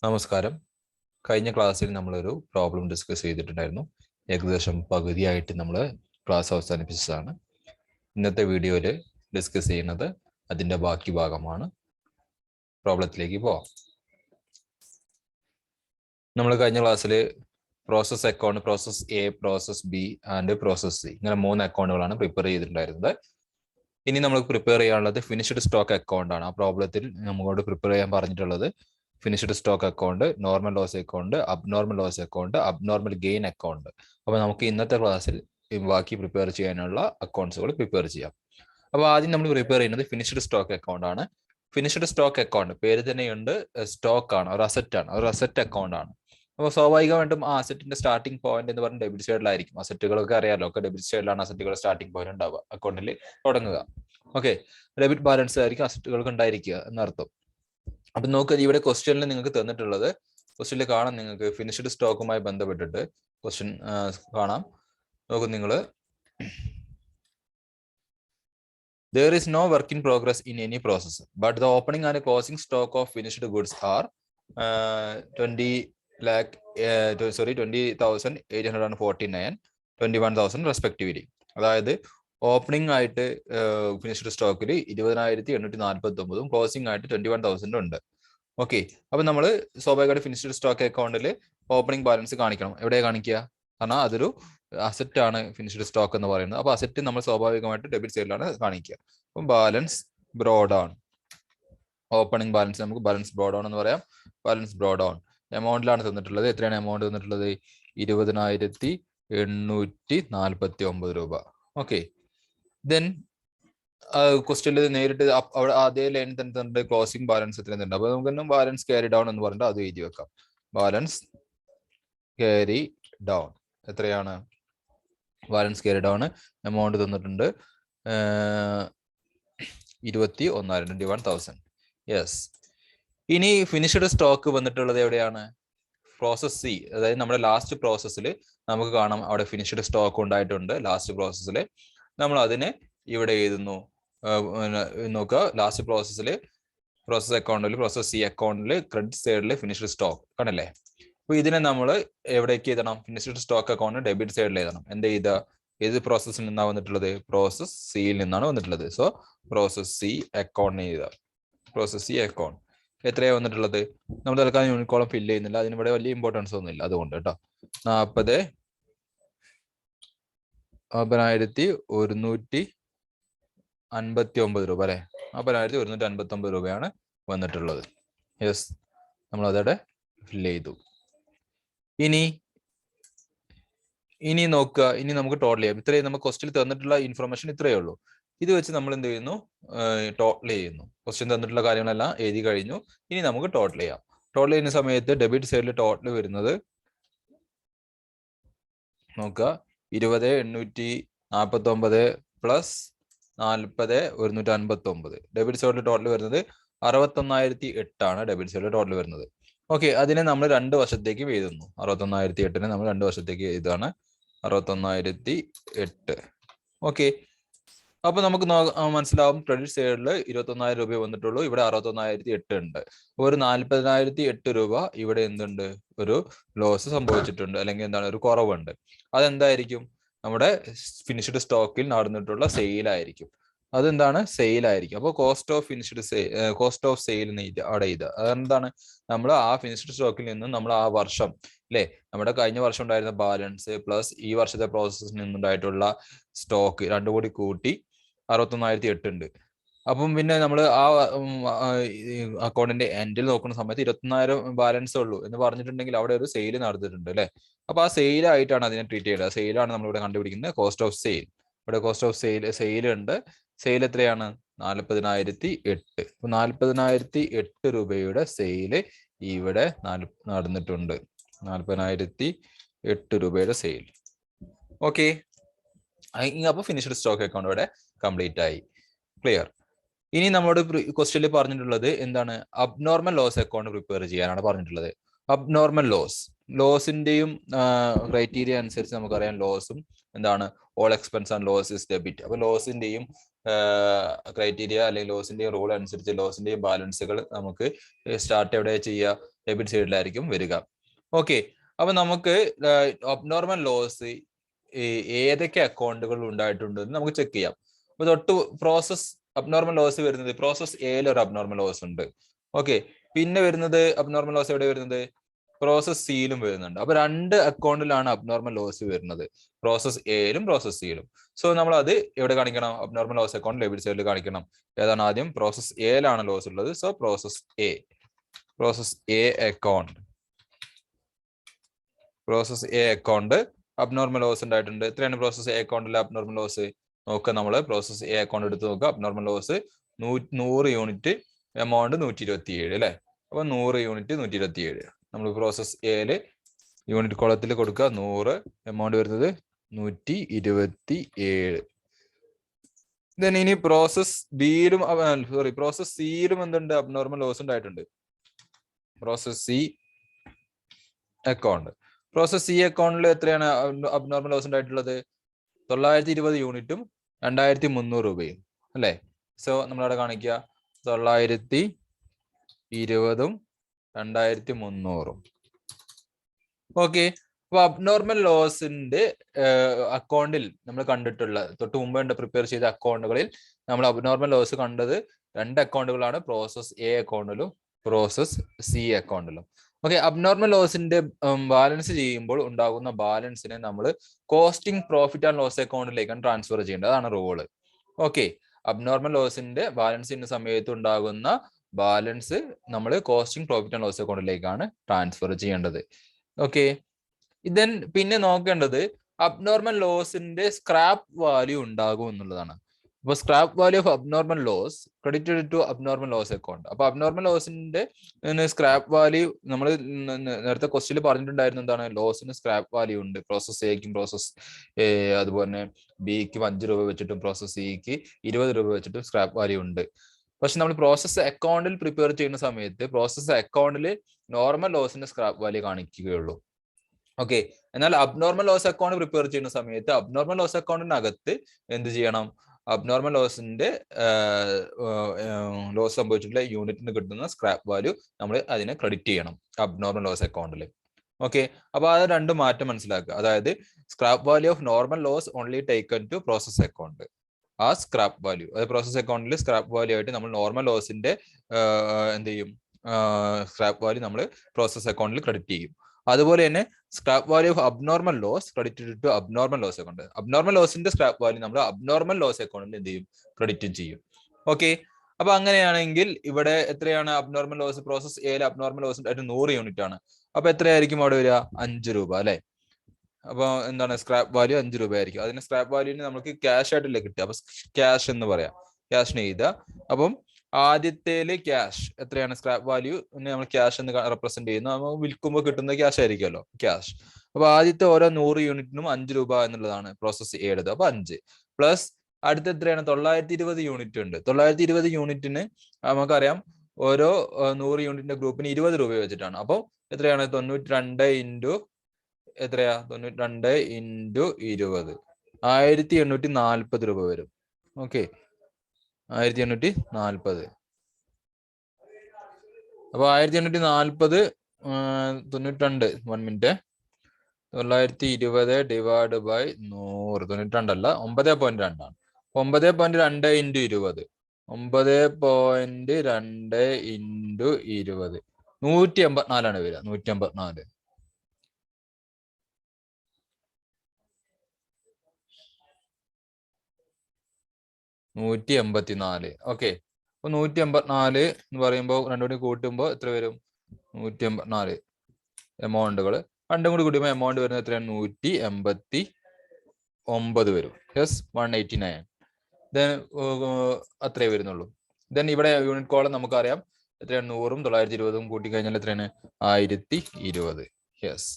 നമസ്കാരം. കഴിഞ്ഞ ക്ലാസ്സിൽ നമ്മളൊരു പ്രോബ്ലം ഡിസ്കസ് ചെയ്തിട്ടുണ്ടായിരുന്നു. ഏകദേശം പകുതിയായിട്ട് നമ്മൾ ക്ലാസ് അവസാനിപ്പിച്ചതാണ്. ഇന്നത്തെ വീഡിയോയിൽ ഡിസ്കസ് ചെയ്യുന്നത് അതിൻ്റെ ബാക്കി ഭാഗമാണ്. പ്രോബ്ലത്തിലേക്ക് പോവാം. നമ്മൾ കഴിഞ്ഞ ക്ലാസ്സിൽ process account, process A, process B and process C, ഇങ്ങനെ 3 അക്കൗണ്ടുകളാണ് പ്രിപ്പയർ ചെയ്തിട്ടുണ്ടായിരുന്നത്. ഇനി നമ്മൾ പ്രിപ്പയർ ചെയ്യാനുള്ളത് ഫിനിഷ്ഡ് സ്റ്റോക്ക് അക്കൗണ്ട് ആണ്. ആ പ്രോബ്ലത്തിൽ നമ്മളോട് പ്രിപ്പയർ ചെയ്യാൻ പറഞ്ഞിട്ടുള്ളത് finished stock account, normal loss account, abnormal loss account, abnormal gain account. അപ്പോൾ നമുക്ക് ഇന്നത്തെ ക്ലാസ്സിൽ ബാക്കി പ്രിപ്പയർ ചെയ്യാനുള്ള അക്കൗണ്ട്സുകൾ പ്രിപ്പയർ ചെയ്യാം. അപ്പോൾ ആദ്യം നമ്മൾ പ്രിപ്പയർ ചെയ്യുന്നത് ഫിനിഷ്ഡ് സ്റ്റോക്ക് അക്കൗണ്ട് ആണ്. ഫിനിഷ്ഡ് സ്റ്റോക്ക് അക്കൗണ്ട് പേര് തന്നെയുണ്ട്, സ്റ്റോക്ക് ആണ്, ഒരു അസറ്റ് ആണ്, ഒരു അസറ്റ് അക്കൗണ്ട് ആണ്. അപ്പോൾ സ്വാഭാവികമായിട്ടും ആ അസറ്റിന്റെ സ്റ്റാർട്ടിംഗ് പോയിന്റ് എന്ന് പറഞ്ഞാൽ ഡെബിറ്റ് സൈഡിലായിരിക്കും. അസറ്റുകളൊക്കെ അറിയാമല്ലോ, ഒക്കെ ഡെബിറ്റ് സൈഡിലാണ് അസറ്റുകൾ സ്റ്റാർട്ടിംഗ് പോയിന്റ് ഉണ്ടാവുക, അക്കൗണ്ടിൽ തുടങ്ങുക. ഓക്കെ, ഡെബിറ്റ് ബാലൻസ് ആയിരിക്കും അസറ്റുകൾക്ക് ഉണ്ടായിരിക്കുക എന്നർത്ഥം. അപ്പൊ നോക്കുക, ഇവിടെ ക്വസ്റ്റ്യനിൽ നിങ്ങൾക്ക് തന്നിട്ടുള്ളത്, ക്വസ്റ്റ്യനിൽ കാണാം നിങ്ങൾക്ക് ഫിനിഷ്ഡ് സ്റ്റോക്കുമായി ബന്ധപ്പെട്ടിട്ട് ക്വസ്റ്റ്യൻ കാണാം. നോക്കും നിങ്ങൾ, there is no work in progress in any process, but the opening and closing stock of finished goods are 20,849, 21,000 respectively. അതായത് ഓപ്പണിംഗ് ആയിട്ട് ഫിനിഷ്ഡ് സ്റ്റോക്കിൽ 20,849 ക്ലോസിംഗ് ആയിട്ട് 21,000 ഉണ്ട്. ഓക്കെ, അപ്പൊ നമ്മൾ സ്വാഭാവികമായിട്ട് ഫിനിഷ്ഡ് സ്റ്റോക്ക് അക്കൗണ്ടിൽ ഓപ്പണിംഗ് ബാലൻസ് കാണിക്കണം. എവിടെ കാണിക്കുക? കാരണം അതൊരു അസറ്റ് ആണ് ഫിനിഷ്ഡ് സ്റ്റോക്ക് എന്ന് പറയുന്നത്. അപ്പൊ അസറ്റ് നമ്മൾ സ്വാഭാവികമായിട്ട് ഡെബിറ്റ് സൈഡിലാണ് കാണിക്കുക. അപ്പം balance broad on, opening balance നമുക്ക് ബാലൻസ് ബ്രോഡ് ഓൺ എന്ന് പറയാം. ബാലൻസ് ബ്രോഡ് ഓൺ എമൗണ്ടിലാണ് തന്നിട്ടുള്ളത്. എത്രയാണ് എമൗണ്ട് തന്നിട്ടുള്ളത്? 20,849 രൂപ. ഓക്കെ, ദെൻ ക്വസ്റ്റ്യനിൽ നേരിട്ട് അവിടെ അതേ ലൈനിൽ തന്നെ ക്ലോസിംഗ് ബാലൻസ് എത്ര ഉണ്ട്. അപ്പൊ നമുക്ക് ബാലൻസ് ക്യാരി ഡൗൺ എന്ന് പറഞ്ഞിട്ട് അത് എഴുതി വെക്കാം. ബാലൻസ് ക്യാരി ഡൗൺ എത്രയാണ്? ബാലൻസ് ക്യാരി ഡൗൺ എമൗണ്ട് തന്നിട്ടുണ്ട് 21,000. യെസ്. ഇനി ഫിനിഷ്ഡ് സ്റ്റോക്ക് വന്നിട്ടുള്ളത് എവിടെയാണ്? പ്രോസസ് സി, അതായത് നമ്മുടെ ലാസ്റ്റ് പ്രോസസ്സിൽ നമുക്ക് കാണാം അവിടെ ഫിനിഷ്ഡ് സ്റ്റോക്ക് ഉണ്ടായിട്ടുണ്ട്. ലാസ്റ്റ് പ്രോസസ്സിൽ നമ്മൾ അതിനെ ഇവിടെ എഴുതുന്നു. നോക്കുക, ലാസ്റ്റ് പ്രോസസ്സിൽ പ്രോസസ് അക്കൗണ്ടിൽ, പ്രോസസ് സി അക്കൗണ്ടിൽ ക്രെഡിറ്റ് സൈഡിൽ ഫിനിഷ്ഡ് സ്റ്റോക്ക് കണ്ടല്ലേ. അപ്പൊ ഇതിനെ നമ്മൾ എവിടേക്ക് എഴുതണം? ഫിനിഷ്ഡ് സ്റ്റോക്ക് അക്കൗണ്ട് ഡെബിറ്റ് സൈഡിൽ എഴുതണം. എന്ത് ചെയ്ത? ഏത് പ്രോസസ്സിൽ നിന്നാണ് വന്നിട്ടുള്ളത്? പ്രോസസ് സിയിൽ നിന്നാണ് വന്നിട്ടുള്ളത്. സോ പ്രോസസ് സി അക്കൗണ്ട് എഴുതുക. പ്രോസസ് സി അക്കൗണ്ട് എത്രയാണ് വന്നിട്ടുള്ളത്? നമ്മൾ തൽക്കാലം യൂണിക്കോളം ഫില്ല് ചെയ്യുന്നില്ല, അതിനിവിടെ വലിയ ഇമ്പോർട്ടൻസ് ഒന്നുമില്ല, അതുകൊണ്ട് കേട്ടോ. 40,159 രൂപ അല്ലെ? 40,159 രൂപയാണ് വന്നിട്ടുള്ളത്. യെസ്, നമ്മൾ അതവിടെ ഫില്ല് ചെയ്തു. ഇനി നോക്കുക, ഇനി നമുക്ക് ടോട്ടൽ ചെയ്യാം. ഇത്രയും നമുക്ക് ക്വസ്റ്റ്യൻ തന്നിട്ടുള്ള ഇൻഫർമേഷൻ ഇത്രയേ ഉള്ളൂ. ഇത് വെച്ച് നമ്മൾ എന്ത് ചെയ്യുന്നു? ടോട്ടൽ ചെയ്യുന്നു. ക്വസ്റ്റ്യൻ തന്നിട്ടുള്ള കാര്യങ്ങളെല്ലാം എഴുതി കഴിഞ്ഞു. ഇനി നമുക്ക് ടോട്ടൽ ചെയ്യാം. ടോട്ടൽ ചെയ്യുന്ന സമയത്ത് ഡെബിറ്റ് സൈഡിൽ ടോട്ടൽ വരുന്നത് നോക്കുക, 20,849 പ്ലസ് 40,159. ഡെബിറ്റ് സൈഡിൽ ടോട്ടൽ വരുന്നത് 61,008 ആണ് ഡെബിറ്റ് സൈഡിൽ ടോട്ടൽ വരുന്നത്. ഓക്കെ, അതിനെ നമ്മൾ 2 വർഷത്തേക്ക് എഴുതുന്നു. 61,008 നമ്മൾ 2 വർഷത്തേക്ക് എഴുതാണ്. 61,008. ഓക്കെ, അപ്പൊ നമുക്ക് മനസ്സിലാവും ക്രെഡിറ്റ് സൈഡിൽ 21,000 രൂപ വന്നിട്ടുള്ളൂ, ഇവിടെ 61,008 ഉണ്ട്. ഒരു 40,008 രൂപ ഇവിടെ എന്തുണ്ട്? ഒരു ലോസ് സംഭവിച്ചിട്ടുണ്ട്, അല്ലെങ്കിൽ എന്താണ്, ഒരു കുറവുണ്ട്. അതെന്തായിരിക്കും? നമ്മുടെ ഫിനിഷ്ഡ് സ്റ്റോക്കിൽ നടന്നിട്ടുള്ള സെയിലായിരിക്കും. അതെന്താണ്? സെയിലായിരിക്കും. അപ്പോൾ cost of finished cost of sale അവിടെ ഇത് അതെന്താണ്? നമ്മൾ ആ ഫിനിഷ്ഡ് സ്റ്റോക്കിൽ നിന്നും നമ്മൾ ആ വർഷം അല്ലെ, നമ്മുടെ കഴിഞ്ഞ വർഷം ഉണ്ടായിരുന്ന ബാലൻസ് പ്ലസ് ഈ വർഷത്തെ പ്രോസസ്സിൽ നിന്നുണ്ടായിട്ടുള്ള സ്റ്റോക്ക് രണ്ടും കൂടി കൂട്ടി 61,008 ഉണ്ട്. അപ്പം പിന്നെ നമ്മൾ ആ അക്കൗണ്ടിന്റെ എൻഡിൽ നോക്കുന്ന സമയത്ത് 21,000 ബാലൻസ് ഉള്ളൂ എന്ന് പറഞ്ഞിട്ടുണ്ടെങ്കിൽ അവിടെ ഒരു സെയിൽ നടന്നിട്ടുണ്ട് അല്ലെ. അപ്പൊ ആ സെയിലായിട്ടാണ് അതിനെ ട്രീറ്റ് ചെയ്യുന്നത്. സെയിലാണ് നമ്മളിവിടെ കണ്ടുപിടിക്കുന്നത് കോസ്റ്റ് ഓഫ് സെയിൽ. ഇവിടെ കോസ്റ്റ് ഓഫ് സെയിൽ ഉണ്ട്. സെയിൽ എത്രയാണ്? 40,008. അപ്പൊ 40,008 രൂപയുടെ സെയില് ഇവിടെ നടന്നിട്ടുണ്ട്. 40,008 രൂപയുടെ സെയിൽ. ഓക്കെ, അപ്പൊ ഫിനിഷ്ഡ് സ്റ്റോക്ക് അക്കൗണ്ട് ഇവിടെ കംപ്ലീറ്റ് ആയി. ക്ലിയർ. ഇനി നമ്മളോട് ക്വസ്റ്റ്യനിൽ പറഞ്ഞിട്ടുള്ളത് എന്താണ്? അബ്നോർമൽ ലോസ് അക്കൗണ്ട് പ്രിപ്പയർ ചെയ്യാനാണ് പറഞ്ഞിട്ടുള്ളത്. അബ്നോർമൽ ലോസിന്റെയും ക്രൈറ്റീരിയ അനുസരിച്ച് നമുക്കറിയാം, ലോസും എന്താണ്? All expense and loss is debit. അപ്പൊ ലോസിന്റെയും ക്രൈറ്റീരിയ അല്ലെങ്കിൽ ലോസിന്റെയും റൂൾ അനുസരിച്ച് ലോസിന്റെയും ബാലൻസുകൾ നമുക്ക് സ്റ്റാർട്ട് എവിടെ ചെയ്യുക? ഡെബിറ്റ് സൈഡിലായിരിക്കും വരിക. ഓക്കെ, അപ്പൊ നമുക്ക് അബ്നോർമൽ ലോസ് ഏതൊക്കെ അക്കൗണ്ടുകൾ ഉണ്ടായിട്ടുണ്ടെന്ന് നമുക്ക് ചെക്ക് ചെയ്യാം. അപ്പൊ തൊട്ട് പ്രോസസ് അബ്നോർമൽ ലോസ് വരുന്നത് പ്രോസസ് എയിൽ ഒരു അബ്നോർമൽ ലോസ് ഉണ്ട്. ഓക്കെ, പിന്നെ വരുന്നത് അബ്നോർമൽ ലോസ് എവിടെ വരുന്നത്? പ്രോസസ് സിയിലും വരുന്നുണ്ട്. അപ്പൊ രണ്ട് അക്കൗണ്ടിലാണ് അബ്നോർമൽ ലോസ് വരുന്നത്, പ്രോസസ് എയിലും പ്രോസസ് സിയിലും. സോ നമ്മൾ അത് എവിടെ കാണിക്കണം? അബ്നോർമൽ ലോസ് അക്കൗണ്ട് ഡെബിറ്റ് സൈഡിൽ കാണിക്കണം. ഏതാണ് ആദ്യം? പ്രോസസ് എയിലാണ് ലോസ് ഉള്ളത്. So process A account, process A account abnormal loss ഉണ്ടായിട്ടുണ്ട്. എത്രയാണ് പ്രോസസ് എ അക്കൗണ്ടിലെ അബ്നോർമൽ ലോസ്? നോക്കുക, നമ്മൾ പ്രോസസ് എ അക്കൗണ്ട് എടുത്ത് നോക്കുക. അബ്നോർമൽ ലോസ് 100 യൂണിറ്റ്, എമൗണ്ട് 127 അല്ലെ. അപ്പൊ 100 യൂണിറ്റ് 127 നമ്മൾ പ്രോസസ് എയില് യൂണിറ്റ് കോളത്തിൽ കൊടുക്കുക. 100, എമൗണ്ട് വരുന്നത് 127. ദെൻ ഇനി പ്രോസസ് ബിയിലും പ്രോസസ് സിയിലും എന്തുണ്ട്? അബ്നോർമൽ ലോസ് ഉണ്ടായിട്ടുണ്ട്. Process C account, process C അക്കൗണ്ടിൽ എത്രയാണ് അബ്നോർമൽ ലോസ് ഉണ്ടായിട്ടുള്ളത്? 920 യൂണിറ്റും 2300 രൂപയും അല്ലെ. സോ നമ്മളവിടെ കാണിക്കുക 920 2300. ഓക്കെ, അപ്പൊ അബ്നോർമൽ ലോസിന്റെ അക്കൗണ്ടിൽ നമ്മൾ കണ്ടിട്ടുള്ള തൊട്ട് മുമ്പ് പ്രിപ്പയർ ചെയ്ത അക്കൗണ്ടുകളിൽ നമ്മൾ അബ്നോർമൽ ലോസ് കണ്ടത് രണ്ട് അക്കൗണ്ടുകളാണ്, പ്രോസസ് എ അക്കൗണ്ടിലും പ്രോസസ് സി അക്കൗണ്ടിലും. ഓക്കെ, അബ്നോർമൽ ലോസിന്റെ ബാലൻസ് ചെയ്യുമ്പോൾ ഉണ്ടാകുന്ന ബാലൻസിനെ നമ്മൾ കോസ്റ്റിംഗ് പ്രോഫിറ്റ് ആൻഡ് ലോസ് അക്കൗണ്ടിലേക്കാണ് ട്രാൻസ്ഫർ ചെയ്യേണ്ടത്. അതാണ് റൂള്. ഓക്കെ, അബ്നോർമൽ ലോസിന്റെ ബാലൻസ് ചെയ്യുന്ന സമയത്ത് ഉണ്ടാകുന്ന ബാലൻസ് നമ്മൾ കോസ്റ്റിംഗ് പ്രോഫിറ്റ് ആൻഡ് ലോസ് അക്കൗണ്ടിലേക്കാണ് ട്രാൻസ്ഫർ ചെയ്യേണ്ടത്. ഓക്കെ, ദെൻ പിന്നെ നോക്കേണ്ടത് അബ്നോർമൽ ലോസിന്റെ സ്ക്രാപ്പ് വാല്യൂ ഉണ്ടാകും എന്നുള്ളതാണ്. അപ്പൊ scrap value of abnormal loss credited to abnormal loss account. അപ്പൊ അബ്നോർമൽ ലോസിന്റെ സ്ക്രാപ്പ് വാല്യൂ നമ്മൾ നേരത്തെ ക്വസ്റ്റ്യനിൽ പറഞ്ഞിട്ടുണ്ടായിരുന്നു. എന്താണ്? ലോസിന് സ്ക്രാപ്പ് വാല്യൂ ഉണ്ട്. പ്രോസസ് എക്കും പ്രോസസ് അതുപോലെ ബിക്കും 5 രൂപ വെച്ചിട്ടും പ്രോസസ് സിക്ക് 20 രൂപ വെച്ചിട്ടും സ്ക്രാപ്പ് വാല്യൂ ഉണ്ട്. പക്ഷെ നമ്മൾ പ്രോസസ് അക്കൗണ്ടിൽ പ്രിപ്പയർ ചെയ്യുന്ന സമയത്ത് പ്രോസസ് അക്കൗണ്ടിൽ നോർമൽ ലോസിന്റെ സ്ക്രാപ്പ് വാല്യൂ കാണിക്കുകയുള്ളൂ. ഓക്കെ, എന്നാൽ അബ്നോർമൽ ലോസ് അക്കൗണ്ട് പ്രിപ്പയർ ചെയ്യുന്ന സമയത്ത് അബ്നോർമൽ ലോസ് അക്കൗണ്ടിനകത്ത് എന്ത് ചെയ്യണം? അബ്നോർമൽ ലോസിന്റെ ലോസ് സംഭവിച്ചിട്ടുള്ള യൂണിറ്റിന് കിട്ടുന്ന സ്ക്രാപ്പ് വാല്യൂ നമ്മൾ അതിനെ ക്രെഡിറ്റ് ചെയ്യണം അബ്നോർമൽ ലോസ് അക്കൗണ്ടിൽ. ഓക്കെ, അപ്പൊ അത് രണ്ട് മാറ്റം മനസ്സിലാക്കുക. അതായത് scrap value of normal loss only taken to process account. ആ സ്ക്രാപ്പ് വാല്യൂ, അതായത് പ്രോസസ് അക്കൗണ്ടിൽ സ്ക്രാപ്പ് വാല്യൂ ആയിട്ട് നമ്മൾ നോർമൽ ലോസിന്റെ എന്ത് ചെയ്യും? സ്ക്രാപ്പ് വാല്യൂ നമ്മൾ പ്രോസസ് അക്കൗണ്ടിൽ ക്രെഡിറ്റ് ചെയ്യും. അതുപോലെ തന്നെ scrap value of abnormal loss credited to abnormal loss account. Abnormal ലോസിന്റെ സ്ക്രാപ്പ് വാല്യൂ നമ്മൾ അബ്നോർമൽ ലോസ് അക്കൗണ്ടിൽ എന്ത് ചെയ്യും? ക്രെഡിറ്റും ചെയ്യും. ഓക്കെ, അപ്പൊ അങ്ങനെയാണെങ്കിൽ ഇവിടെ എത്രയാണ് അബ്നോർമൽ ലോസ്? പ്രോസസ് എയിൽ അബ്നോർമൽ ലോസ് 100 യൂണിറ്റ് ആണ്. അപ്പൊ എത്രയായിരിക്കും അവിടെ വരിക? 5 രൂപ അല്ലെ. അപ്പൊ എന്താണ്? സ്ക്രാപ്പ് വാല്യൂ 5 രൂപ ആയിരിക്കും. അതിന് സ്ക്രാപ്പ് വാല്യൂന് നമുക്ക് ക്യാഷ് ആയിട്ടല്ലേ കിട്ടുക. അപ്പൊ ക്യാഷ് എന്ന് പറയാം, ക്യാഷിന് എഴുതുക. അപ്പം ആദ്യത്തേല് ക്യാഷ് എത്രയാണ്? സ്ക്രാപ്പ് വാല്യൂ നമ്മൾ ക്യാഷ് എന്ന് റെപ്രസെന്റ് ചെയ്യുന്നു. നമ്മൾ വിൽക്കുമ്പോൾ കിട്ടുന്ന ക്യാഷ് ആയിരിക്കുമല്ലോ, ക്യാഷ്. അപ്പൊ ആദ്യത്തെ ഓരോ 100 യൂണിറ്റിനും 5 രൂപ എന്നുള്ളതാണ് പ്രോസസ് എഴുതുക. അപ്പൊ 5 പ്ലസ് അടുത്ത എത്രയാണ്? 920 യൂണിറ്റ് ഉണ്ട്. 920 യൂണിറ്റിന് നമുക്കറിയാം ഓരോ 100 യൂണിറ്റിന്റെ ഗ്രൂപ്പിന് 20 രൂപ വെച്ചിട്ടാണ്. അപ്പൊ എത്രയാണ്? 92 ഇൻറ്റു എത്രയാ? 92 ഇൻറ്റു 20 1840 രൂപ വരും. ഓക്കെ, 1840. അപ്പൊ 1840 92, 1 മിനിറ്റ്, 920 ഡിവൈഡ് ബൈ 100, 92 അല്ല 9.2 ആണ്. 9.2 ഇൻറ്റു 20, 9.2 ഇൻറ്റു 20 184 ആണ് വരിക. 184. ഓക്കെ, അപ്പൊ 184 എന്ന് പറയുമ്പോൾ രണ്ടും കൂടി കൂട്ടുമ്പോൾ എത്ര വരും? 184 എമൗണ്ടുകൾ രണ്ടും കൂടി കൂട്ടുമ്പോൾ എമൗണ്ട് വരുന്നത് എത്രയാണ്? 189 വരും. യെസ്, 189. ദെൻ അത്രേ വരുന്നുള്ളൂ. ദെൻ ഇവിടെ യൂണിറ്റ് കോളം നമുക്കറിയാം എത്രയാണ്? 100ഉം 920ഉം കൂട്ടി കഴിഞ്ഞാൽ എത്രയാണ്? 1020. യെസ്,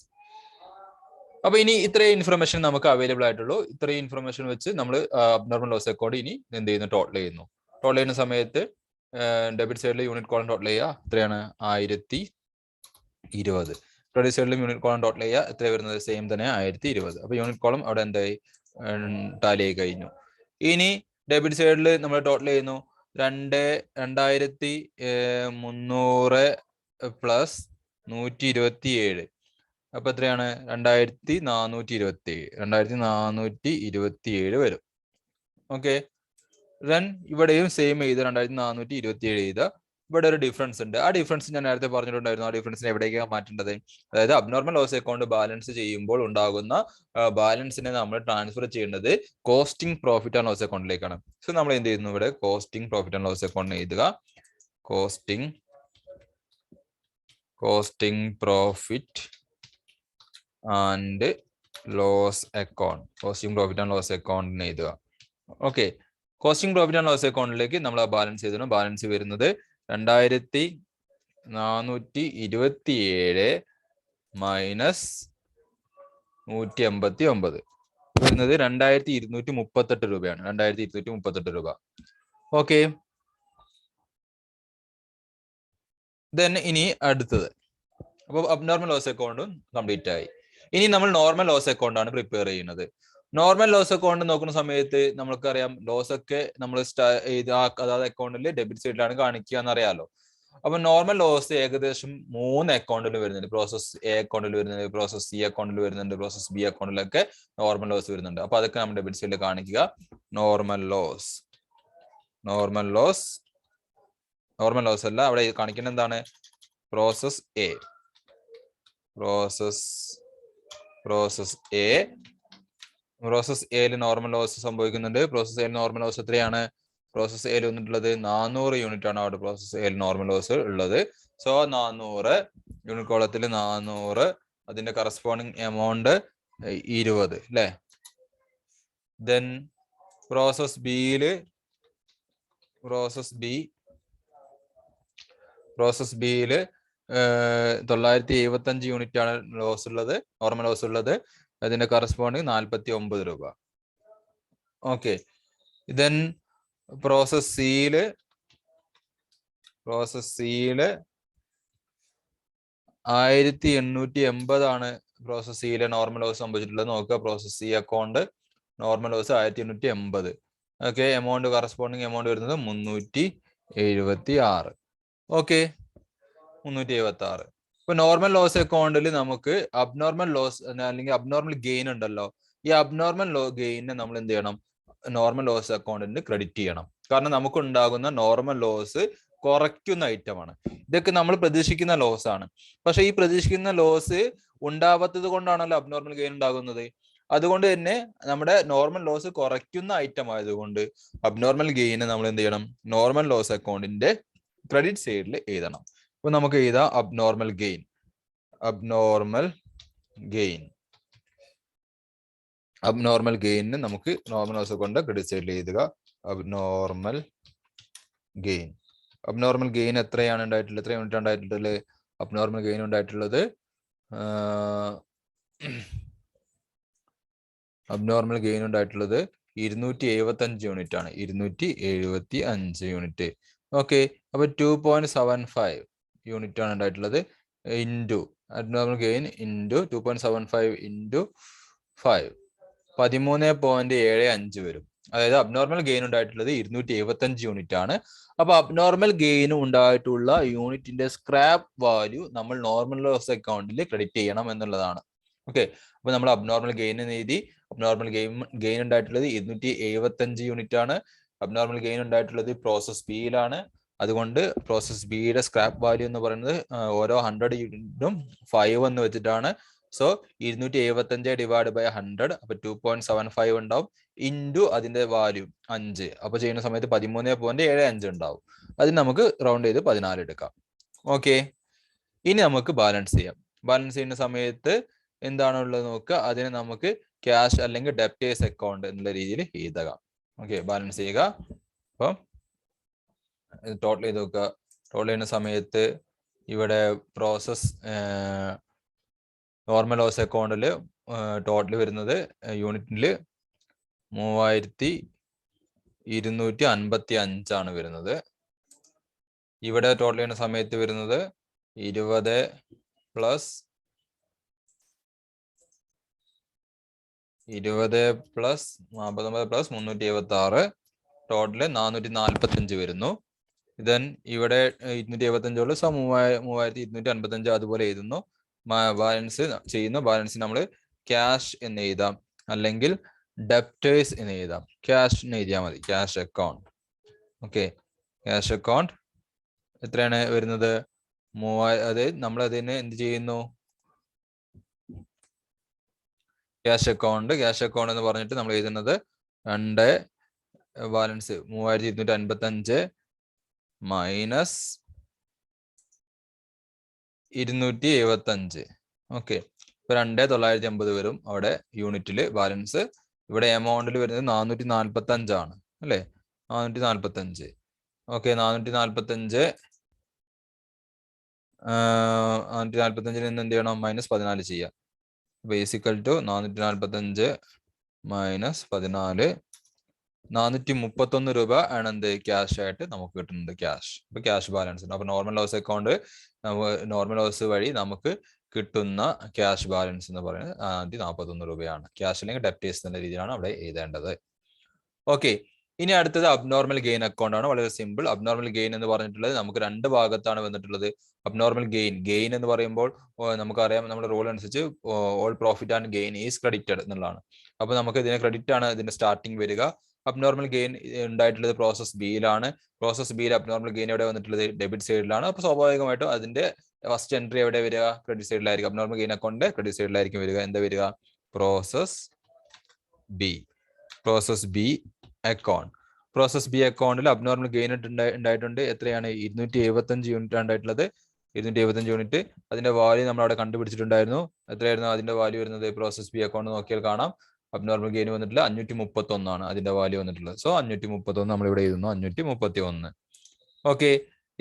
അപ്പൊ ഇനി ഇത്രയും ഇൻഫർമേഷൻ നമുക്ക് അവൈലബിൾ ആയിട്ടുള്ളൂ. ഇത്രയും ഇൻഫർമേഷൻ വെച്ച് നമ്മൾ അബ്നോർമൽ ലോസ് അക്കൗണ്ട് ഇനി എന്ത് ചെയ്യുന്നു? ടോട്ടൽ ചെയ്യുന്നു. ടോട്ടൽ ചെയ്യുന്ന സമയത്ത് ഡെബിറ്റ് സൈഡിൽ യൂണിറ്റ് കോളം ടോട്ടൽ ചെയ്യുക. എത്രയാണ്? 1020. ക്രെഡിറ്റ് സൈഡിലും യൂണിറ്റ് കോളം ടോട്ടൽ ചെയ്യുക. എത്ര വരുന്നത്? സെയിം തന്നെ 1020. അപ്പൊ യൂണിറ്റ് കോളം അവിടെ എന്തായി? ടാലി ആയി കഴിഞ്ഞു. ഇനി ഡെബിറ്റ് സൈഡിൽ നമ്മൾ ടോട്ടൽ ചെയ്യുന്നു. 2300 പ്ലസ് 127. അപ്പൊ എത്രയാണ്? 2427 വരും. ഓക്കെ. ദെൻ ഇവിടെയും സെയിം ചെയ്ത് 2427 ചെയ്ത. ഇവിടെ ഒരു ഡിഫറൻസ് ഉണ്ട്. ആ ഡിഫറൻസ് ഞാൻ നേരത്തെ പറഞ്ഞിട്ടുണ്ടായിരുന്നു. ആ ഡിഫറൻസിനെ എവിടേക്കാണ് മാറ്റേണ്ടത്? അതായത് അബ്നോർമൽ ലോസ് അക്കൗണ്ട് ബാലൻസ് ചെയ്യുമ്പോൾ ഉണ്ടാകുന്ന ബാലൻസിനെ നമ്മൾ ട്രാൻസ്ഫർ ചെയ്യേണ്ടത് കോസ്റ്റിംഗ് പ്രോഫിറ്റ് ആൻഡ് ലോസ് അക്കൗണ്ടിലേക്കാണ്. സോ നമ്മൾ എന്ത് ചെയ്യുന്നു? ഇവിടെ costing profit and loss account എഴുതുക. Costing profit and loss account. Costing profit and loss അക്കൗണ്ടിന് എഴുതുക. Okay. Costing profit and loss അക്കൗണ്ടിലേക്ക് നമ്മൾ ആ ബാലൻസ് ചെയ്തു. ബാലൻസ് വരുന്നത് 2427 മൈനസ് 189 വരുന്നത് 2238 രൂപയാണ്. 2238 രൂപ. ഓക്കെ. ദെൻ ഇനി അടുത്തത്. അപ്പോൾ അബ്നോർമൽ ലോസ് അക്കൗണ്ടും കംപ്ലീറ്റ് ആയി. ഇനി നമ്മൾ നോർമൽ ലോസ് അക്കൗണ്ട് ആണ് പ്രിപ്പയർ ചെയ്യുന്നത്. നോർമൽ ലോസ് അക്കൗണ്ട് നോക്കുന്ന സമയത്ത് നമുക്കറിയാം ലോസ് ഒക്കെ നമ്മൾ അതായത് അക്കൗണ്ടിൽ ഡെബിറ്റ് സൈഡിലാണ് കാണിക്കുക എന്നറിയാലോ. അപ്പൊ നോർമൽ ലോസ് ഏകദേശം 3 അക്കൗണ്ടിൽ വരുന്നുണ്ട്. പ്രോസസ് എ അക്കൗണ്ടിൽ വരുന്നുണ്ട്, പ്രോസസ് സി അക്കൗണ്ടിൽ വരുന്നുണ്ട്, പ്രോസസ് ബി അക്കൗണ്ടിലൊക്കെ നോർമൽ ലോസ് വരുന്നുണ്ട്. അപ്പൊ അതൊക്കെ നമ്മൾ ഡെബിറ്റ് സൈഡിൽ കാണിക്കുക. നോർമൽ ലോസ് അല്ല, അവിടെ കാണിക്കുന്നത് എന്താണ്? Process A. പ്രോസസ് എയിൽ നോർമൽ ലോസ് സംഭവിക്കുന്നുണ്ട്. പ്രോസസ് എയിൽ നോർമൽ ലോസ് എത്രയാണ്? പ്രോസസ് എയിൽ വന്നിട്ടുള്ളത് 400 യൂണിറ്റ് ആണ് അവിടെ പ്രോസസ് എയിൽ നോർമൽ ലോസ് ഉള്ളത്. സോ 400 യൂണിറ്റ് കോളത്തിൽ 400, അതിന്റെ കറസ്പോണ്ടിങ് എമൗണ്ട് 20 അല്ലേ? ദെൻ പ്രോസസ് ബിയില് 975 യൂണിറ്റ് ആണ് ലോസ് ഉള്ളത്, നോർമൽ ലോസ് ഉള്ളത്. അതിന്റെ കറസ്പോണ്ടിങ് 49 രൂപ. ഓക്കെ. ദെൻ പ്രോസസ് സിയില് 1880 ആണ് പ്രോസസ് സിയിലെ നോർമൽ ലോസ് സംഭവിച്ചിട്ടുള്ളത്. നോക്കുക, process C account normal loss 1880. Okay. Amount corresponding amount വരുന്നത് 376. ഓക്കെ, 376. ഇപ്പൊ നോർമൽ ലോസ് അക്കൗണ്ടിൽ നമുക്ക് അബ്നോർമൽ ലോസ് അല്ലെങ്കിൽ അബ്നോർമൽ ഗെയിൻ ഉണ്ടല്ലോ. ഈ അബ്നോർമൽ ഗെയിനെ നമ്മൾ എന്ത് ചെയ്യണം? നോർമൽ ലോസ് അക്കൗണ്ടിന് ക്രെഡിറ്റ് ചെയ്യണം. കാരണം നമുക്ക് ഉണ്ടാകുന്ന നോർമൽ ലോസ് കുറയ്ക്കുന്ന ഐറ്റമാണ്. ഇതൊക്കെ നമ്മൾ പ്രതീക്ഷിക്കുന്ന ലോസ് ആണ്. പക്ഷെ ഈ പ്രതീക്ഷിക്കുന്ന ലോസ് ഉണ്ടാവാത്തത് കൊണ്ടാണല്ലോ അബ്നോർമൽ ഗെയിൻ ഉണ്ടാകുന്നത്. അതുകൊണ്ട് തന്നെ നമ്മുടെ നോർമൽ ലോസ് കുറയ്ക്കുന്ന ഐറ്റം ആയതുകൊണ്ട് അബ്നോർമൽ ഗെയിനെ നമ്മൾ എന്ത് ചെയ്യണം? നോർമൽ ലോസ് അക്കൗണ്ടിന്റെ ക്രെഡിറ്റ് സൈഡിൽ എഴുതണം. അപ്പൊ നമുക്ക് എഴുതാം അബ്നോർമൽ ഗെയിനിന് നമുക്ക് നോർമൽ ലോസ് കൊണ്ട് ക്രെഡിറ്റ് സൈഡിൽ എഴുതുക. അബ്നോർമൽ ഗെയിൻ എത്രയാണ് ഉണ്ടായിട്ടുള്ളത്? എത്ര യൂണിറ്റ് ഉണ്ടായിട്ടുള്ളത്? അബ്നോർമൽ ഗെയിൻ ഉണ്ടായിട്ടുള്ളത് 275 യൂണിറ്റ് ആണ്. 275 യൂണിറ്റ്. ഓക്കെ. അപ്പൊ 2.75 യൂണിറ്റ് ആണ് ഉണ്ടായിട്ടുള്ളത്. Into abnormal gain into 2.75 into 5 13.75 വരും. അതായത് അബ്നോർമൽ ഗെയിൻ ഉണ്ടായിട്ടുള്ളത് 275 യൂണിറ്റ് ആണ്. അപ്പൊ അബ്നോർമൽ ഗെയിൻ ഉണ്ടായിട്ടുള്ള യൂണിറ്റിന്റെ സ്ക്രാപ്പ് വാല്യൂ നമ്മൾ നോർമൽ ലോസ് അക്കൗണ്ടിൽ ക്രെഡിറ്റ് ചെയ്യണം എന്നുള്ളതാണ്. ഓക്കെ. അപ്പൊ നമ്മൾ അബ്നോർമൽ ഗെയിൻ എഴുതി. അബ്നോർമൽ ഗെയിൻ ഉണ്ടായിട്ടുള്ളത് 275 യൂണിറ്റ് ആണ്. അബ്നോർമൽ ഗെയിൻ ഉണ്ടായിട്ടുള്ളത് പ്രോസസ് ബിയിലാണ്. അതുകൊണ്ട് പ്രോസസ് ബിയുടെ സ്ക്രാപ്പ് വാല്യൂ എന്ന് പറയുന്നത് ഓരോ 100 യൂണിറ്റും 5 എന്ന് വെച്ചിട്ടാണ്. സോ 275 ഡിവൈഡ് ബൈ 100, അപ്പൊ 2.75 ഉണ്ടാവും. ഇൻറ്റു അതിന്റെ വാല്യൂ 5. അപ്പൊ ചെയ്യുന്ന സമയത്ത് 13.75 ഉണ്ടാവും. അതിന് നമുക്ക് റൗണ്ട് ചെയ്ത് 14 എടുക്കാം. ഓക്കെ. ഇനി നമുക്ക് ബാലൻസ് ചെയ്യാം. ബാലൻസ് ചെയ്യുന്ന സമയത്ത് എന്താണുള്ളത് നോക്കുക. അതിനെ നമുക്ക് ക്യാഷ് അല്ലെങ്കിൽ ഡെപ്റ്റേഴ്സ് അക്കൗണ്ട് എന്നുള്ള രീതിയിൽ എഴുതുക. ഓക്കെ. ബാലൻസ് ചെയ്യുക. അപ്പം ടോട്ടൽ ചെയ്ത് നോക്കുക. ടോട്ടൽ ചെയ്യുന്ന സമയത്ത് ഇവിടെ പ്രോസസ് നോർമൽ ലോസ് അക്കൗണ്ടിൽ ടോട്ടൽ വരുന്നത് യൂണിറ്റിൽ 3255 ആണ് വരുന്നത്. ഇവിടെ ടോട്ടൽ ചെയ്യുന്ന സമയത്ത് വരുന്നത് 20 പ്ലസ് 49 പ്ലസ് 376 ടോട്ടല് 445 വരുന്നു. ദെൻ ഇവിടെ 275 സോ 3255 അതുപോലെ എഴുതുന്നു. ബാലൻസ് ചെയ്യുന്നു. ബാലൻസ് നമ്മൾ ക്യാഷ് എന്ന് എഴുതാം, അല്ലെങ്കിൽ ഡെപ്റ്റേഴ്സ് എന്ന് എഴുതാം. ക്യാഷ് എന്ന് എഴുതിയാൽ മതി. Cash account. Okay, cash account എത്രയാണ് വരുന്നത്? 3000. അതായത് നമ്മൾ അതിന് എന്ത് ചെയ്യുന്നു? ക്യാഷ് അക്കൗണ്ട് എന്ന് പറഞ്ഞിട്ട് നമ്മൾ എഴുതുന്നത് 2 ബാലൻസ് 3255 മൈനസ് 275. ഓക്കെ, ഇപ്പൊ 2950 വരും അവിടെ യൂണിറ്റില് ബാലൻസ്. ഇവിടെ എമൗണ്ടിൽ വരുന്നത് 445 ആണ് അല്ലെ? 445. ഓക്കെ, 445 445 നിന്ന് എന്ത് ചെയ്യണം? -14 ചെയ്യാം. ബേസിക്കൽ ടു 445 മൈനസ് 14, 431 രൂപ ആണ് എന്ത് ക്യാഷ് ആയിട്ട് നമുക്ക് കിട്ടുന്നത്. ക്യാഷ്. അപ്പൊ ക്യാഷ് ബാലൻസ് ഉണ്ട്. അപ്പൊ normal loss account, normal loss വഴി നമുക്ക് കിട്ടുന്ന ക്യാഷ് ബാലൻസ് എന്ന് പറയുന്നത് 441 രൂപയാണ്. ക്യാഷ് അല്ലെങ്കിൽ ഡെപ്റ്റേഴ്സ് എന്ന രീതിയിലാണ് അവിടെ എഴുതേണ്ടത്. ഓക്കെ, ഇനി അടുത്തത് അബ്നോർമൽ ഗെയിൻ അക്കൗണ്ട് ആണ്. വളരെ സിമ്പിൾ. അബ്നോർമൽ ഗെയിൻ എന്ന് പറഞ്ഞിട്ടുള്ളത് നമുക്ക് 2 ഭാഗത്താണ് വന്നിട്ടുള്ളത്. അബ്നോർമൽ ഗെയിൻ എന്ന് പറയുമ്പോൾ നമുക്കറിയാം, നമ്മുടെ റൂൾ അനുസരിച്ച് all profit and gain is credited എന്നുള്ളതാണ്. അപ്പൊ നമുക്ക് ഇതിനെ ക്രെഡിറ്റ് ആണ് ഇതിന്റെ സ്റ്റാർട്ടിങ് വരിക. അബ്നോർമൽ ഗെയിൻ ഉണ്ടായിട്ടുള്ളത് പ്രോസസ് ബിയിലാണ്. പ്രോസസ് ബിയിൽ അബ്നോർമൽ ഗെയിൻ എവിടെ വന്നിട്ടുള്ളത്? ഡെബിറ്റ് സൈഡിലാണ്. അപ്പൊ സ്വാഭാവികമായിട്ടും അതിന്റെ ഫസ്റ്റ് എൻട്രി എവിടെ വരിക? ക്രെഡിറ്റ് സൈഡിലായിരിക്കും. അബ്നോർമൽ ഗെയിൻ അക്കൗണ്ട് ക്രെഡിറ്റ് സൈഡിലായിരിക്കും വരിക. എന്താ വരിക? Process B. Process B account. Process B അക്കൗണ്ടിൽ അബ്നോർമൽ ഗെയിൻ ഉണ്ടായിട്ടുണ്ട്. എത്രയാണ്? 275 യൂണിറ്റ് ഉണ്ടായിട്ടുള്ളത്. 275 യൂണിറ്റ്. അതിന്റെ വാല്യൂ നമ്മൾ അവിടെ കണ്ടുപിടിച്ചിട്ടുണ്ടായിരുന്നു. എത്രയായിരുന്നു അതിന്റെ വാല്യൂ വരുന്നത്? പ്രോസസ് ബി അക്കൗണ്ട് നോക്കിയാൽ കാണാം, അബ്നോർമൽ ഗെയിൻ വന്നിട്ടുള്ള 531 ആണ് അതിന്റെ വാല്യൂ വന്നിട്ടുള്ളത്. സോ 531 നമ്മൾ ഇവിടെ എഴുതുന്നു. 531. ഓക്കെ,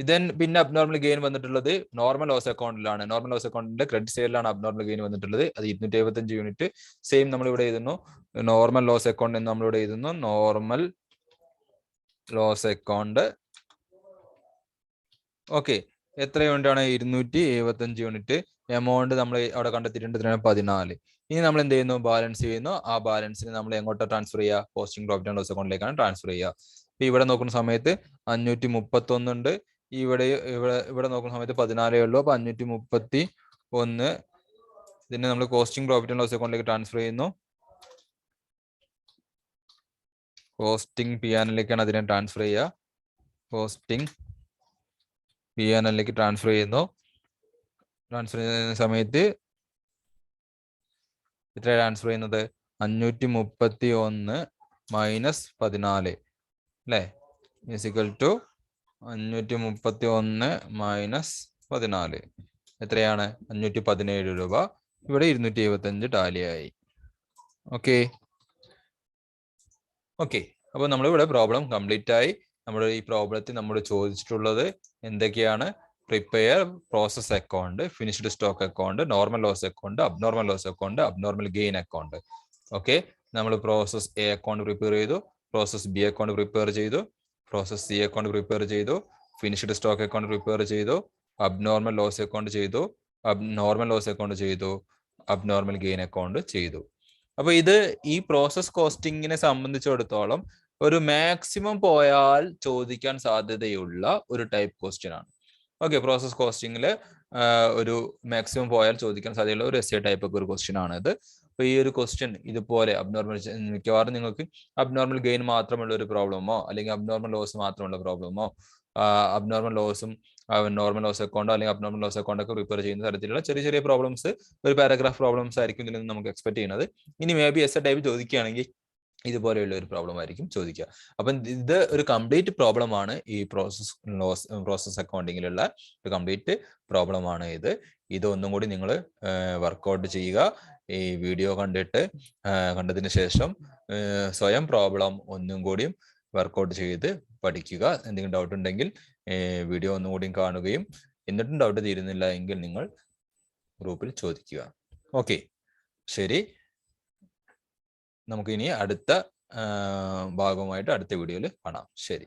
ഇതൻ പിന്നെ അബ്നോർമൽ ഗെയിൻ വന്നിട്ടുള്ളത് നോർമൽ ലോസ് അക്കൗണ്ടിലാണ്. നോർമൽ ലോസ് അക്കൗണ്ടിന്റെ ക്രെഡിറ്റ് സൈഡിലാണ് അബ്നോർമൽ ഗെയിൻ വന്നിട്ടുള്ളത്. അത് 275 യൂണിറ്റ്. സെയിം നമ്മൾ ഇവിടെ എഴുതുന്നു. നോർമൽ ലോസ് അക്കൗണ്ട് എന്ന് നമ്മൾ ഇവിടെ എഴുതുന്നു. Normal loss account. ഓക്കെ, എത്ര യൂണിറ്റ് ആണ്? 275 യൂണിറ്റ്. എമൗണ്ട് നമ്മൾ അവിടെ കണ്ടെത്തിയിട്ടുണ്ട് 14. ഇനി നമ്മൾ എന്ത് ചെയ്യുന്നു? ബാലൻസ് ചെയ്യുന്നു. ആ ബാലൻസിന് നമ്മൾ എങ്ങോട്ടാ ട്രാൻസ്ഫർ ചെയ്യുക? പോസ്റ്റിംഗ് പ്രോഫിറ്റ് ആൻഡ് ലോസ് അക്കൗണ്ടിലേക്കാണ് ട്രാൻസ്ഫർ ചെയ്യുക. ഇപ്പൊ ഇവിടെ നോക്കുന്ന സമയത്ത് 531 ഉണ്ട്. ഇവിടെ നോക്കുന്ന സമയത്ത് 14 ഉള്ളൂ. അപ്പൊ 531 ഇതിനെ നമ്മൾ കോസ്റ്റിംഗ് പ്രോഫിറ്റ് ആൻഡ് ലോസ് അക്കൗണ്ടിലേക്ക് ട്രാൻസ്ഫർ ചെയ്യുന്നു. കോസ്റ്റിംഗ് P&Lലേക്കാണ് അതിനെ ട്രാൻസ്ഫർ ചെയ്യുക. കോസ്റ്റിംഗ് P&Lലേക്ക് ട്രാൻസ്ഫർ ചെയ്യുന്നു. ട്രാൻസ്ഫർ ചെയ്യുന്ന സമയത്ത് എത്ര ട്രാൻസ്ഫർ ചെയ്യുന്നത്? 531 മൈനസ് 14 അല്ലേ? ഈക്വൽ ടു 531 മൈനസ് 14 എത്രയാണ്? 517 രൂപ. ഇവിടെ 275 ടാലിയായി. ഓക്കെ ഓക്കെ, അപ്പൊ നമ്മളിവിടെ പ്രോബ്ലം കംപ്ലീറ്റ് ആയി. നമ്മുടെ ഈ പ്രോബ്ലത്തിൽ നമ്മൾ ചോദിച്ചിട്ടുള്ളത് എന്തൊക്കെയാണ്? Prepare process account, finished stock account, normal loss account, abnormal loss account, abnormal gain account. Okay, നമ്മൾ പ്രോസസ് എ അക്കൗണ്ട് പ്രിപ്പയർ ചെയ്തു, പ്രോസസ് ബി അക്കൗണ്ട് പ്രിപ്പയർ ചെയ്തു, പ്രോസസ് സി അക്കൗണ്ട് പ്രിപ്പയർ ചെയ്തു, ഫിനിഷ്ഡ് സ്റ്റോക്ക് അക്കൗണ്ട് പ്രിപ്പയർ ചെയ്തു, abnormal loss account ചെയ്തു, normal loss account ചെയ്തു, abnormal gain account ചെയ്തു. അപ്പൊ ഇത് ഈ പ്രോസസ് കോസ്റ്റിങ്ങിനെ സംബന്ധിച്ചിടത്തോളം ഒരു മാക്സിമം പോയാൽ ചോദിക്കാൻ സാധ്യതയുള്ള ഒരു ടൈപ്പ് ക്വസ്റ്റ്യൻ ആണ്. ഓക്കെ, പ്രോസസ് കോസ്റ്റിംഗില് ഒരു മാക്സിമം പോയാൽ ചോദിക്കാൻ സാധ്യതയുള്ള ഒരു എസ്എ ടൈപ്പ് ഒക്കെ ഒരു ക്വസ്റ്റ്യൻ ആണ് ഇത്. അപ്പൊ ഈ ഒരു ക്വസ്റ്റ്യൻ ഇതുപോലെ അബ്നോർമൽ, മിക്കവാറും നിങ്ങൾക്ക് അബ്നോർമൽ ഗെയിൻ മാത്രമുള്ള ഒരു പ്രോബ്ലമോ അല്ലെങ്കിൽ അബ്നോർമൽ ലോസ് മാത്രമുള്ള പ്രോബ്ലമോ, അബ്നോർമൽ ലോസും നോർമൽ ലോസ് അക്കൗണ്ടോ അല്ലെങ്കിൽ അബ്നോർമൽ ലോസ് അക്കൗണ്ട് ഒക്കെ പ്രിപ്പയർ ചെയ്യുന്ന തരത്തിലുള്ള ചെറിയ ചെറിയ പ്രോബ്ലംസ്, ഒരു പാരഗ്രാഫ് പ്രോബ്ലംസ് ആയിരിക്കും ഇതിൽ നിന്ന് നമുക്ക് എക്സ്പെക്ട് ചെയ്യുന്നത്. ഇനി may be S A type ചോദിക്കുകയാണെങ്കിൽ ഇതുപോലെയുള്ള ഒരു പ്രോബ്ലം ആയിരിക്കും ചോദിക്കുക. അപ്പം ഇത് ഒരു കംപ്ലീറ്റ് പ്രോബ്ലം ആണ്. ഈ പ്രോസസ് അക്കൗണ്ടിങ്ങിലുള്ള ഒരു കംപ്ലീറ്റ് പ്രോബ്ലം ആണ് ഇത്. ഇതൊന്നും കൂടി നിങ്ങൾ വർക്ക്ഔട്ട് ചെയ്യുക. ഈ വീഡിയോ കണ്ടതിന് ശേഷം സ്വയം പ്രോബ്ലം ഒന്നും കൂടിയും വർക്ക്ഔട്ട് ചെയ്ത് പഠിക്കുക. എന്തെങ്കിലും ഡൗട്ട് ഉണ്ടെങ്കിൽ വീഡിയോ ഒന്നും കൂടിയും കാണുകയും എന്നിട്ടും ഡൗട്ട് തീരുന്നില്ല എങ്കിൽ നിങ്ങൾ ഗ്രൂപ്പിൽ ചോദിക്കുക. ഓക്കെ, ശരി. നമുക്ക് ഇനി അടുത്ത ഭാഗവുമായിട്ട് അടുത്ത വീഡിയോയിൽ കാണാം. ശരി.